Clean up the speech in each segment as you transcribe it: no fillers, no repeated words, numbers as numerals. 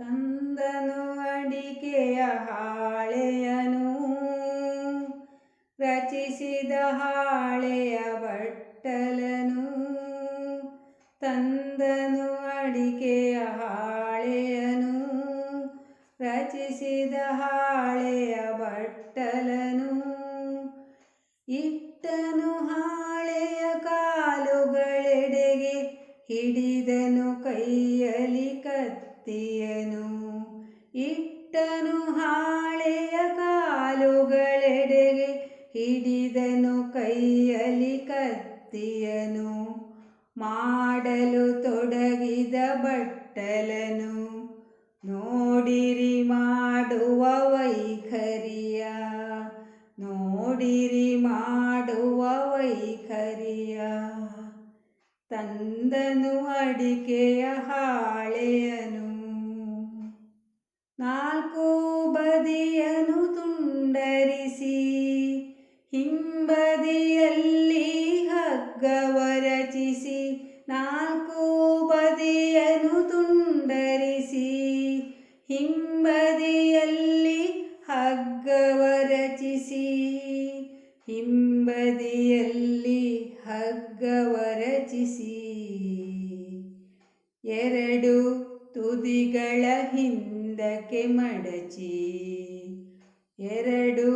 ತಂದನು ಅಡಿಕೆಯ ಹಾಳೆಯನು, ರಚಿಸಿದ ಹಾಳೆಯ ಬಟ್ಟಲನು. ತಂದನು ಅಡಿಕೆಯ ಹಾಳೆಯನು, ರಚಿಸಿದ ಹಾಳೆಯ ಬಟ್ಟಲನು. ಇಟ್ಟನು ಹಾಳೆಯ ಕಾಲುಗಳೆಡೆಗೆ, ಹಿಡಿದನು ಕೈಯಲಿ ಕತ್ತಿಯನು. ಇಟ್ಟನು ಹಾಳೆಯ ಕಾಲುಗಳೆಡೆಗೆ, ಹಿಡಿದನು ಕೈಯಲಿ ಕತ್ತಿಯನು. ಮಾಡಲು ತೊಡಗಿದ ಬಟ್ಟಲನು, ನೋಡಿರಿ ಮಾಡುವ ವೈಖರಿಯ. ನೋಡಿರಿ ಮಾಡುವ ವೈಖರಿಯ. ತಂದನು ಅಡಿಕೆಯ ಹಾಳೆಯನು, ನಾಲ್ಕು ಬದಿಯನು ತುಂಡರಿಸಿ, ಹಿಂಬದಿಯಲ್ಲಿ ಹಗ್ಗವ ರಚಿಸಿ. ನಾಲ್ಕು ಬದಿಯನು ತುಂಡರಿಸಿ, ಹಿಂಬದಿಯಲ್ಲಿ ಹಗ್ಗವ ರಚಿಸಿ. ಹಿಂಬದಿಯಲ್ಲಿ ಹಗ್ಗವ ರಚಿಸಿ. ಎರಡು ತುದಿಗಳ ಹಿಂದಕ್ಕೆ ಮಡಚಿ. ಎರಡು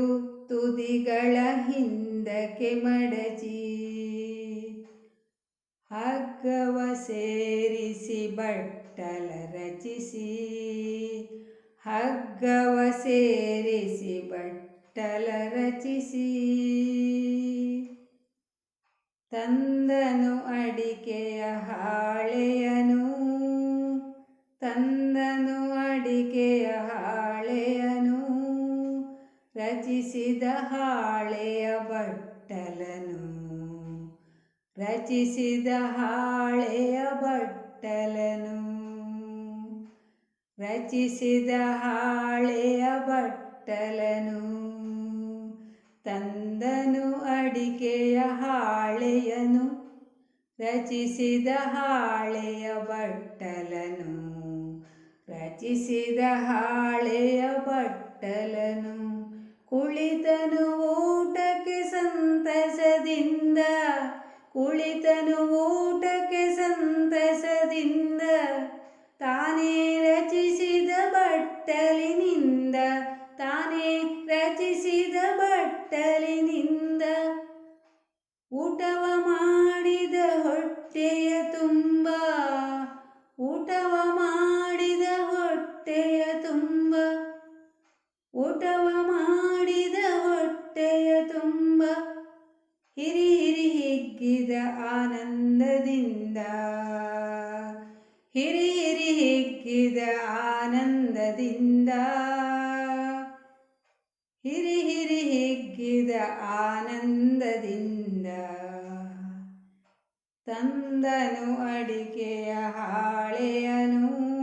ತುದಿಗಳ ಹಿಂದಕ್ಕೆ ಮಡಚಿ. ಹಗ್ಗವ ಸೇರಿಸಿ ಬಟ್ಟಲ ರಚಿಸಿ. ಹಗ್ಗವ ಸೇರಿಸಿ ಬಟ್ಟಲ ರಚಿಸಿ. ತಂದನು ಅಡಿಕೆಯ ಹಾಳೆಯನು, ತಂದನು ಅಡಿಕೆಯ ಹಾಳೆಯನು, ರಚಿಸಿದ ಹಾಳೆಯ ಬಟ್ಟಲನು. ರಚಿಸಿದ ಹಾಳೆಯ ಬಟ್ಟಲನು. ರಚಿಸಿದ ಹಾಳೆಯ ಬಟ್ಟಲನು. ತಂದನು ಅಡಿಕೆಯ ಹಾಳೆಯನು, ರಚಿಸಿದ ಹಾಳೆಯ ಬಟ್ಟಲನು. ರಚಿಸಿದ ಹಾಳೆಯ ಬಟ್ಟಲನು. ಕುಳಿತನು ಊಟಕ್ಕೆ ಸಂತಸದಿಂದ. ಕುಳಿತನು ಊಟಕ್ಕೆ ಸಂತಸದಿಂದ, ತಾನೇ ರಚಿಸಿದ ಬಟ್ಟಲಿನಿಂದ. ತಾನೇ ರಚಿಸಿದ ಬಟ್ಟಲಿನಿಂದ. ಊಟವ ಮಾಡಿದ ಹೊಟ್ಟೆಯ ತುಂಬ. ಊಟವ ಮಾಡಿದ ಹೊಟ್ಟೆಯ ತುಂಬ. ಊಟವ ಮಾಡಿದ ಹೊಟ್ಟೆಯ ತುಂಬ. ಹಿರಿ ಹಿರಿ ಹಿಗ್ಗಿದ ಆನಂದದಿಂದ. ಹಿರಿ ಹಿರಿ ಹಿಗ್ಗಿದ ಆನಂದದಿಂದ. ಹಿರಿ ಹಿರಿ ಹಿಗ್ಗಿದ ಆನಂದದಿಂದ. ತಂದನು ಅಡಿಕೆಯ ಹಾಳೆಯನು,